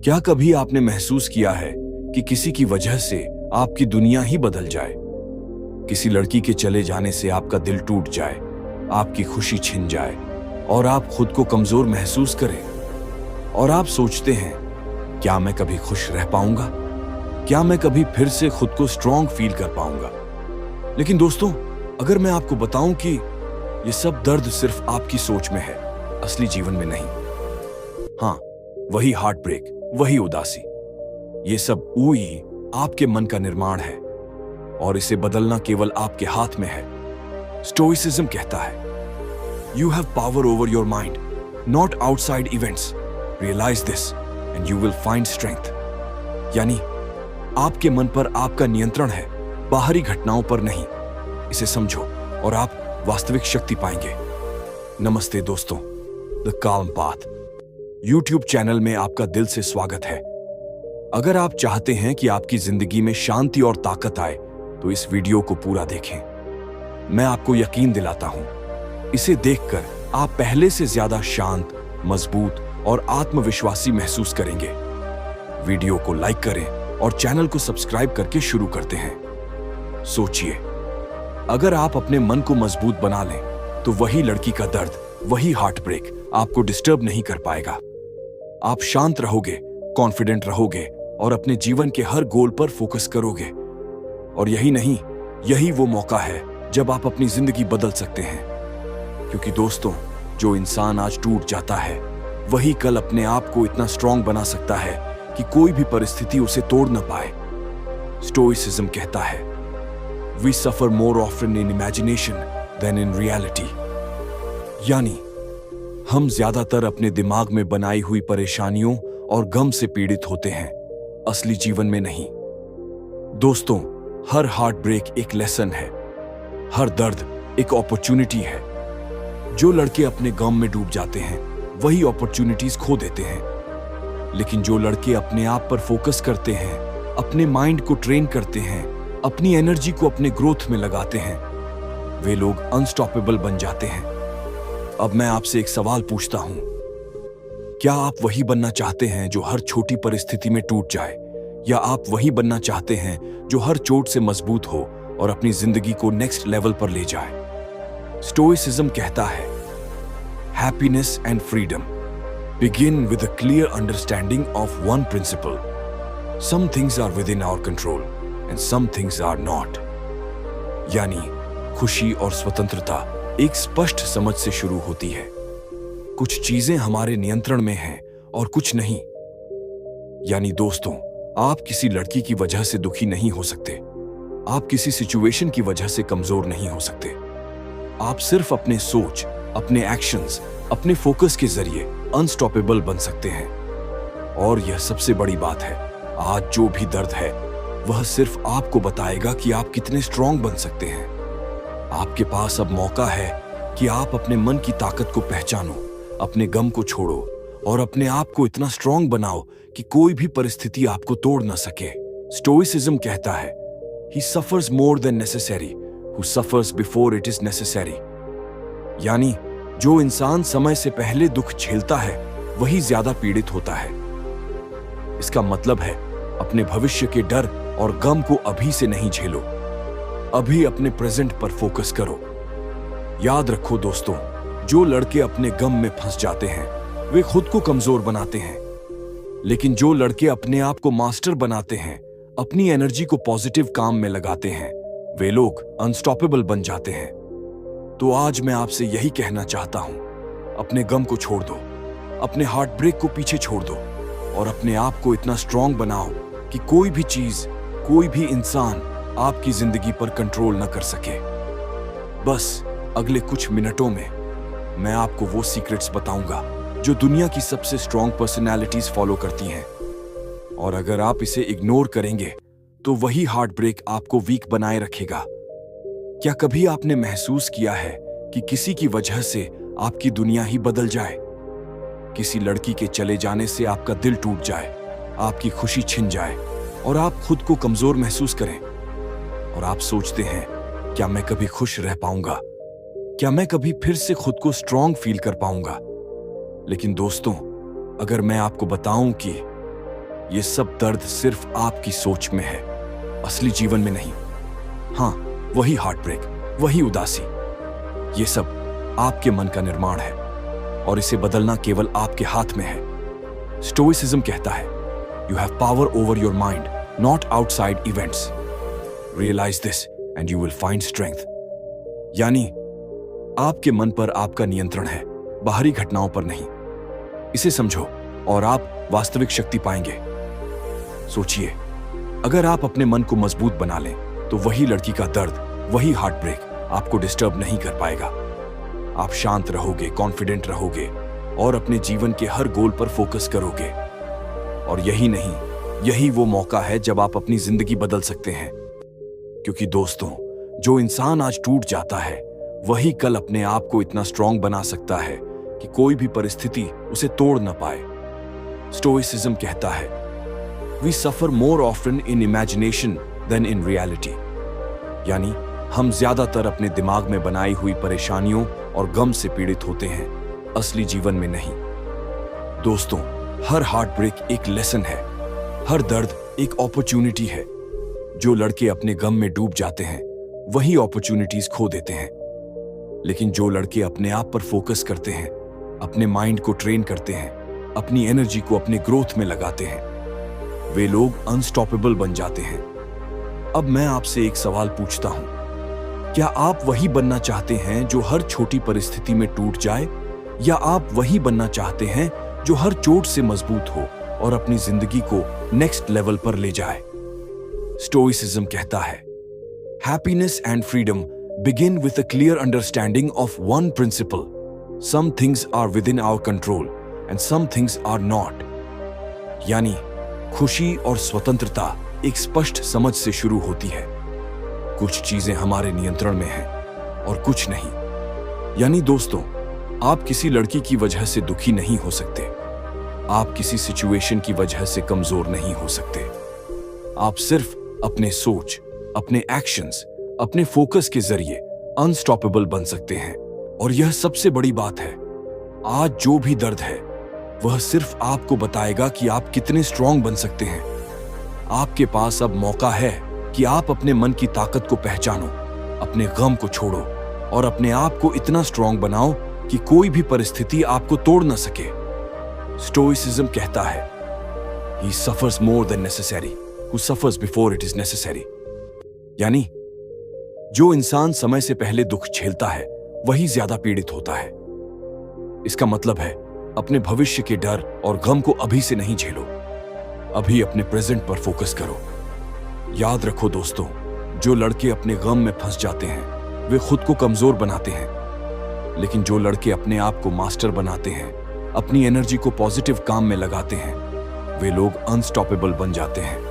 क्या कभी आपने महसूस किया है कि किसी की वजह से आपकी दुनिया ही बदल जाए? किसी लड़की के चले जाने से आपका दिल टूट जाए, आपकी खुशी छिन जाए और आप खुद को कमजोर महसूस करें। और आप सोचते हैं, क्या मैं कभी खुश रह पाऊंगा? क्या मैं कभी फिर से खुद को स्ट्रांग फील कर पाऊंगा? लेकिन दोस्तों, अगर मैं आपको बताऊं कि ये सब दर्द सिर्फ आपकी सोच में है, असली जीवन में नहीं। हाँ, वही हार्ट ब्रेक, वही उदासी, ये सब वही आपके मन का निर्माण है और इसे बदलना केवल आपके हाथ में है। स्टोइसिज्म कहता है, you have power over your mind, not outside events. Realise this and you will find strength. यानी आपके मन पर आपका नियंत्रण है, बाहरी घटनाओं पर नहीं। इसे समझो और आप वास्तविक शक्ति पाएंगे। नमस्ते दोस्तों, the calm path YouTube channel में आपका दिल से स्वागत है। अगर आप चाहते हैं कि आपकी जिंदगी में शांति और ताकत आए तो इस वीडियो को पूरा देखें। मैं आपको यकीन दिलाता हूं, इसे देखकर आप पहले से ज्यादा शांत, मजबूत और आत्मविश्वासी महसूस करेंगे। वीडियो को लाइक करें और चैनल को सब्सक्राइब करके शुरू करते हैं। सोचिए, अगर आप अपने मन को मजबूत बना लें तो वही लड़की का दर्द, वही हार्ट ब्रेक आपको डिस्टर्ब नहीं कर पाएगा। आप शांत रहोगे, कॉन्फिडेंट रहोगे और अपने जीवन के हर गोल पर फोकस करोगे। और यही नहीं, यही वो मौका है जब आप अपनी जिंदगी बदल सकते हैं। क्योंकि दोस्तों, जो इंसान आज टूट जाता है वही कल अपने आप को इतना स्ट्रांग बना सकता है कि कोई भी परिस्थिति उसे तोड़ न पाए। स्टोइसिज्म कहता है, we suffer more often in imagination than in reality. यानी हम ज्यादातर अपने दिमाग में बनाई हुई परेशानियों और गम से पीड़ित होते हैं, असली जीवन में नहीं। दोस्तों, हर हार्ट ब्रेक एक लेसन है, हर दर्द एक अपॉर्चुनिटी है। जो लड़के अपने गम में डूब जाते हैं वही अपॉर्चुनिटीज खो देते हैं। लेकिन जो लड़के अपने आप पर फोकस करते हैं, अपने माइंड को ट्रेन करते हैं, अपनी एनर्जी को अपने ग्रोथ में लगाते हैं, वे लोग अनस्टॉपेबल बन जाते हैं। अब मैं आपसे एक सवाल पूछता हूं, क्या आप वही बनना चाहते हैं जो हर छोटी परिस्थिति में टूट जाए, या आप वही बनना चाहते हैं जो हर चोट से मजबूत हो और अपनी जिंदगी को नेक्स्ट लेवल पर ले जाए? स्टोइसिज्म कहता है, happiness and freedom begin with a clear understanding of one principle, some things are within our control and some things are not. यानी खुशी और स्वतंत्रता एक स्पष्ट समझ से शुरू होती है। कुछ चीजें हमारे नियंत्रण में हैं और कुछ नहीं। यानी दोस्तों, आप किसी लड़की की वजह से दुखी नहीं हो सकते, आप किसी सिचुएशन की वजह से कमजोर नहीं हो सकते। आप सिर्फ अपने सोच, अपने एक्शंस, अपने फोकस के जरिए अनस्टॉपेबल बन सकते हैं। और यह सबसे बड़ी बात है, आज जो भी दर्द है वह सिर्फ आपको बताएगा कि आप कितने स्ट्रांग बन सकते हैं। आपके पास अब मौका है कि आप अपने मन की ताकत को पहचानो, अपने गम को छोड़ो और अपने आप को इतना स्ट्रांग बनाओ कि कोई भी परिस्थिति आपको तोड़ न सके। स्टोइसिज्म कहता है, ही suffers more than necessary who suffers before it is necessary. यानी जो इंसान समय से पहले दुख झेलता है वही ज्यादा पीड़ित होता है। इसका मतलब है, अपने भविष्य के डर और गम को अभी से नहीं झेलो, अभी अपने प्रेजेंट पर फोकस करो। याद रखो दोस्तों, जो लड़के अपने गम में फंस जाते हैं वे खुद को कमजोर बनाते हैं। लेकिन जो लड़के अपने आप को मास्टर बनाते हैं, अपनी एनर्जी को पॉजिटिव काम में लगाते हैं, वे लोग अनस्टॉपेबल बन जाते हैं। तो आज मैं आपसे यही कहना चाहता हूं, अपने गम को छोड़ दो, अपने हार्ट ब्रेक को पीछे छोड़ दो और अपने आप को इतना स्ट्रांग बनाओ कि कोई भी चीज, कोई भी इंसान आपकी जिंदगी पर कंट्रोल न कर सके। बस अगले कुछ मिनटों में मैं आपको वो सीक्रेट्स बताऊंगा जो दुनिया की सबसे स्ट्रांग पर्सनैलिटीज फॉलो करती हैं। और अगर आप इसे इग्नोर करेंगे तो वही हार्ट ब्रेक आपको वीक बनाए रखेगा। क्या कभी आपने महसूस किया है कि किसी की वजह से आपकी दुनिया ही बदल जाए? किसी लड़की के चले जाने से आपका दिल टूट जाए, आपकी खुशी छिन जाए और आप खुद को कमजोर महसूस करें। और आप सोचते हैं, क्या मैं कभी खुश रह पाऊंगा? क्या मैं कभी फिर से खुद को स्ट्रांग फील कर पाऊंगा? लेकिन दोस्तों, अगर मैं आपको बताऊं कि ये सब दर्द सिर्फ आपकी सोच में है, असली जीवन में नहीं। हाँ, वही हार्ट ब्रेक, वही उदासी, ये सब आपके मन का निर्माण है और इसे बदलना केवल आपके हाथ में है। स्टोइसिज्म कहता है, you have power over your mind, not outside events. Realise this and you will find strength. यानी आपके मन पर आपका नियंत्रण है, बाहरी घटनाओं पर नहीं। इसे समझो और आप वास्तविक शक्ति पाएंगे। सोचिए, अगर आप अपने मन को मजबूत बना लें तो वही लड़की का दर्द, वही हार्ट ब्रेक आपको डिस्टर्ब नहीं कर पाएगा। आप शांत रहोगे, कॉन्फिडेंट रहोगे और अपने जीवन के हर गोल पर फोकस करोगे। और यही नहीं, यही वो मौका है जब आप अपनी जिंदगी बदल सकते हैं। क्योंकि दोस्तों, जो इंसान आज टूट जाता है वही कल अपने आप को इतना स्ट्रांग बना सकता है कि कोई भी परिस्थिति उसे तोड़ न पाए। स्टोइसिज्म कहता है, we suffer more often in imagination than in reality. यानी हम ज्यादातर अपने दिमाग में बनाई हुई परेशानियों और गम से पीड़ित होते हैं, असली जीवन में नहीं। दोस्तों, हर हार्ट ब्रेक एक लेसन है, हर दर्द एक अपॉर्चुनिटी है। जो लड़के अपने गम में डूब जाते हैं वही अपॉर्चुनिटीज खो देते हैं। लेकिन जो लड़के अपने आप पर फोकस करते हैं, अपने माइंड को ट्रेन करते हैं, अपनी एनर्जी को अपने ग्रोथ में लगाते हैं, वे लोग अनस्टॉपेबल बन जाते हैं। अब मैं आपसे एक सवाल पूछता हूं, क्या आप वही बनना चाहते हैं जो हर छोटी परिस्थिति में टूट जाए, या आप वही बनना चाहते हैं जो हर चोट से मजबूत हो और अपनी जिंदगी को नेक्स्ट लेवल पर ले जाए? स्टोइसिज्म कहता है, happiness and freedom begin with a clear understanding of one principle: some things are within our control and some things are not. यानी खुशी और स्वतंत्रता एक स्पष्ट समझ से शुरू होती है। कुछ चीजें हमारे नियंत्रण में हैं और कुछ नहीं। यानी दोस्तों, आप किसी लड़की की वजह से दुखी नहीं हो सकते, आप किसी सिचुएशन की वजह से कमजोर नहीं हो सकते। आप सिर्फ अपने सोच, अपने एक्शंस, अपने फोकस के जरिए अनस्टॉपेबल बन सकते हैं। और यह सबसे बड़ी बात है, आज जो भी दर्द है वह सिर्फ आपको बताएगा कि आप कितने स्ट्रांग बन सकते हैं। आपके पास अब मौका है कि आप अपने मन की ताकत को पहचानो, अपने गम को छोड़ो और अपने आप को इतना स्ट्रांग बनाओ कि कोई भी परिस्थिति आपको तोड़ न सके। स्टोइसिज्म कहता है, He suffers more than necessary who suffers before it is necessary. यानी जो इंसान समय से पहले दुख झेलता है वही ज्यादा पीड़ित होता है। इसका मतलब है, अपने भविष्य के डर और गम को अभी से नहीं झेलो, अभी अपने प्रेजेंट पर फोकस करो। याद रखो दोस्तों, जो लड़के अपने गम में फंस जाते हैं वे खुद को कमजोर बनाते हैं, लेकिन जो लड़के अपने आप को मास्टर बनाते हैं, अपनी एनर्जी को पॉजिटिव काम में लगाते हैं, वे लोग अनस्टॉपेबल बन जाते हैं।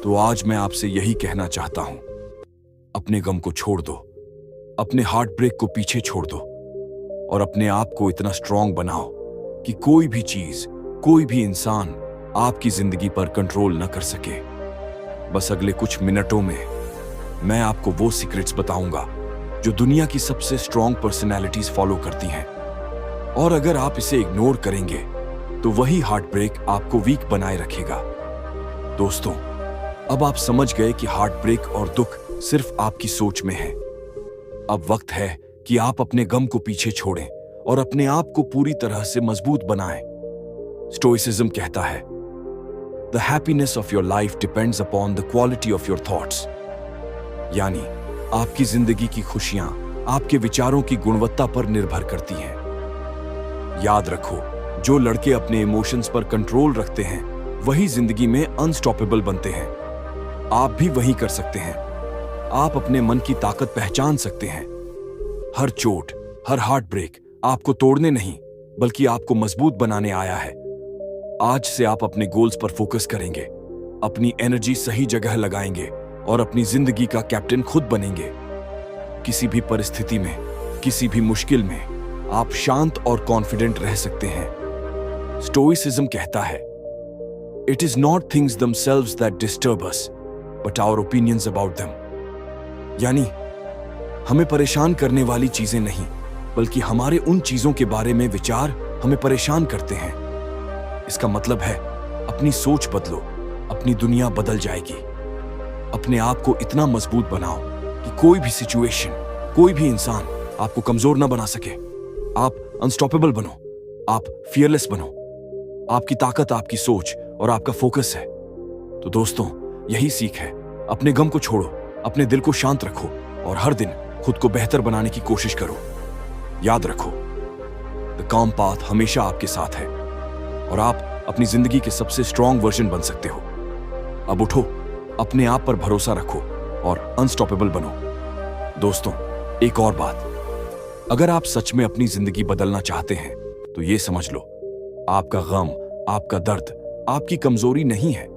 तो आज मैं आपसे यही कहना चाहता हूं, अपने गम को छोड़ दो, अपने हार्ट ब्रेक को पीछे छोड़ दो और अपने आप को इतना स्ट्रांग बनाओ कि कोई भी चीज, कोई भी इंसान आपकी जिंदगी पर कंट्रोल न कर सके। बस अगले कुछ मिनटों में मैं आपको वो सीक्रेट्स बताऊंगा जो दुनिया की सबसे स्ट्रांग पर्सनैलिटीज फॉलो करती हैं। और अगर आप इसे इग्नोर करेंगे तो वही हार्ट ब्रेक आपको वीक बनाए रखेगा। दोस्तों, अब आप समझ गए कि हार्ट ब्रेक और दुख सिर्फ आपकी सोच में है। अब वक्त है कि आप अपने गम को पीछे छोड़ें और अपने आप को पूरी तरह से मजबूत बनाएं। स्टोइसिज्म कहता है, The happiness of your life depends upon the quality of your thoughts. यानी आपकी जिंदगी की खुशियां आपके विचारों की गुणवत्ता पर निर्भर करती हैं। याद रखो, जो लड़के अपने इमोशंस पर कंट्रोल रखते हैं वही जिंदगी में अनस्टॉपेबल बनते हैं। आप भी वही कर सकते हैं। आप अपने मन की ताकत पहचान सकते हैं। हर चोट, हर हार्ट ब्रेक आपको तोड़ने नहीं बल्कि आपको मजबूत बनाने आया है। आज से आप अपने गोल्स पर फोकस करेंगे, अपनी एनर्जी सही जगह लगाएंगे और अपनी जिंदगी का कैप्टन खुद बनेंगे। किसी भी परिस्थिति में, किसी भी मुश्किल में आप शांत और कॉन्फिडेंट रह सकते हैं। स्टोइसिज्म कहता है, It is not things themselves that disturb us, but our opinions about them. यानी हमें परेशान करने वाली चीजें नहीं बल्कि हमारे उन चीजों के बारे में विचार हमें परेशान करते हैं। इसका मतलब है, अपनी सोच बदलो, अपनी दुनिया बदल जाएगी। अपने आप को इतना मजबूत बनाओ कि कोई भी सिचुएशन, कोई भी इंसान आपको कमजोर ना बना सके। आप अनस्टॉपेबल बनो, आप फियरलेस बनो। आपकी ताकत आपकी सोच और आपका फोकस है। तो दोस्तों, यही सीख है। अपने गम को छोड़ो, अपने दिल को शांत रखो और हर दिन खुद को बेहतर बनाने की कोशिश करो। याद रखो, द काम पाथ हमेशा आपके साथ है और आप अपनी जिंदगी के सबसे स्ट्रॉन्ग वर्जन बन सकते हो। अब उठो, अपने आप पर भरोसा रखो और अनस्टॉपेबल बनो। दोस्तों, एक और बात, अगर आप सच में अपनी जिंदगी बदलना चाहते हैं तो ये समझ लो, आपका गम, आपका दर्द, आपकी कमजोरी नहीं है।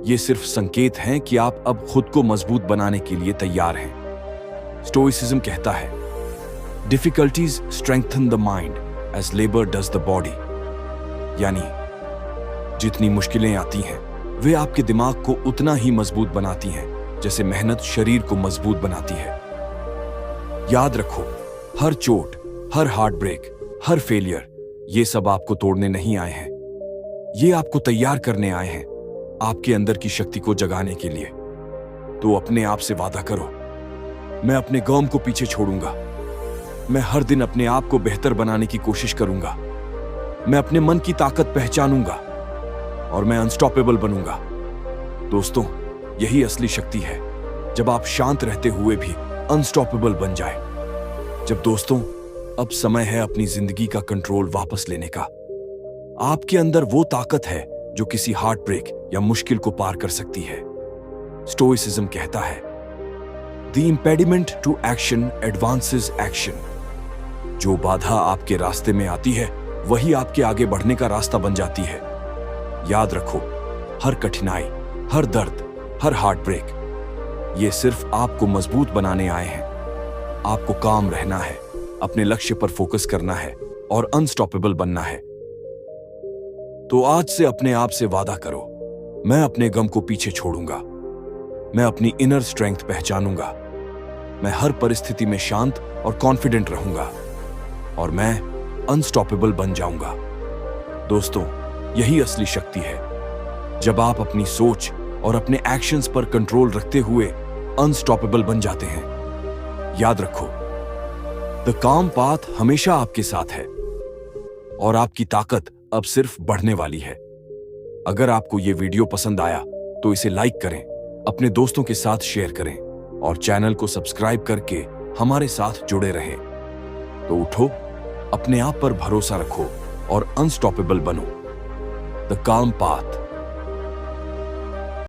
ये सिर्फ संकेत हैं कि आप अब खुद को मजबूत बनाने के लिए तैयार हैं। स्टोइसिज्म कहता है, difficulties strengthen the mind as labour does the body. यानी जितनी मुश्किलें आती हैं वे आपके दिमाग को उतना ही मजबूत बनाती हैं जैसे मेहनत शरीर को मजबूत बनाती है। याद रखो, हर चोट, हर हार्ट ब्रेक, हर फेलियर, ये सब आपको तोड़ने नहीं आए हैं। ये आपको तैयार करने आए हैं, आपके अंदर की शक्ति को जगाने के लिए। तो अपने आप से वादा करो, मैं अपने गम को पीछे छोड़ूंगा। मैं हर दिन अपने आप को बेहतर बनाने की कोशिश करूंगा। मैं अपने मन की ताकत पहचानूंगा और मैं अनस्टॉपेबल बनूंगा। दोस्तों, यही असली शक्ति है, जब आप शांत रहते हुए भी अनस्टॉपेबल बन जाए। जब दोस्तों, अब समय है अपनी जिंदगी का कंट्रोल वापस लेने का। आपके अंदर वो ताकत है जो किसी हार्ट ब्रेक या मुश्किल को पार कर सकती है। स्टोइसिज्म कहता है, the impediment to action advances action. जो बाधा आपके रास्ते में आती है वही आपके आगे बढ़ने का रास्ता बन जाती है। याद रखो, हर कठिनाई, हर दर्द, हर हार्ट ब्रेक, ये सिर्फ आपको मजबूत बनाने आए हैं। आपको काम रहना है, अपने लक्ष्य पर फोकस करना है और अनस्टॉपेबल बनना है। तो आज से अपने आप से वादा करो, मैं अपने गम को पीछे छोड़ूंगा। मैं अपनी इनर स्ट्रेंथ पहचानूंगा। मैं हर परिस्थिति में शांत और कॉन्फिडेंट रहूंगा और मैं अनस्टॉपेबल बन जाऊंगा। दोस्तों, यही असली शक्ति है, जब आप अपनी सोच और अपने एक्शंस पर कंट्रोल रखते हुए अनस्टॉपेबल बन जाते हैं। याद रखो, द काम पाथ हमेशा आपके साथ है और आपकी ताकत अब सिर्फ बढ़ने वाली है। अगर आपको यह वीडियो पसंद आया तो इसे लाइक करें, अपने दोस्तों के साथ शेयर करें और चैनल को सब्सक्राइब करके हमारे साथ जुड़े रहें। तो उठो, अपने आप पर भरोसा रखो और अनस्टॉपेबल बनो। द काम पाथ।